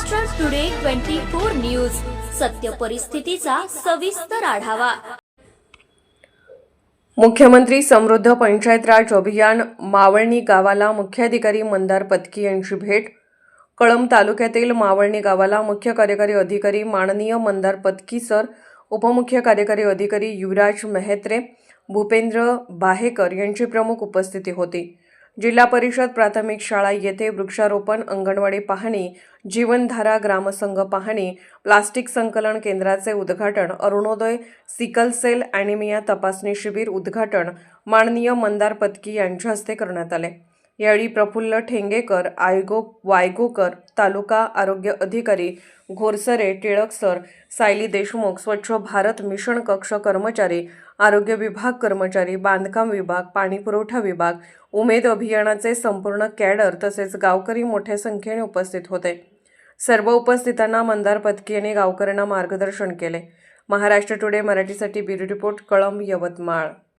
Maharashtra today 24 news, सत्य परिस्थितीचा सविस्तर आढावा। मुख्यमंत्री समृद्ध पंचायत राज अभियान मावळणी गावाला मुख्याधिकारी मंदार पत्की यांची भेट। कळंब तालुक्यातील मावळणी गावाला मुख्य कार्यकारी अधिकारी माननीय मंदार पत्की सर, उपमुख्य कार्यकारी अधिकारी युवराज मेहत्रे, भूपेंद्र बाहेकर यांची प्रमुख उपस्थिती होती। जिल्हा परिषद प्राथमिक शाळा येथे वृक्षारोपण, अंगणवाडी पाहणी, जीवनधारा ग्रामसंघ पाहणी, प्लास्टिक संकलन केंद्राचे उद्घाटन, अरुणोदय सिकल सेल ॲनिमिया तपासणी शिबिर उद्घाटन माननीय मंदार पत्की यांच्या हस्ते करण्यात आले। यावेळी प्रफुल्ल ठेंगेकर, वायगोकर, तालुका आरोग्य अधिकारी घोरसरे, टिळक सर, सायली देशमुख, स्वच्छ भारत मिशन कक्ष कर्मचारी, आरोग्य विभाग कर्मचारी, बांधकाम विभाग, पाणीपुरवठा विभाग, उमेद अभियानाचे संपूर्ण कॅडर तसेच गावकरी मोठ्या संख्येने उपस्थित होते। सर्व उपस्थितांना मंदार पत्की यांनी गावकऱ्यांना मार्गदर्शन केले। महाराष्ट्र टुडे मराठीसाठी ब्युरो रिपोर्ट, कळंब, यवतमाळ।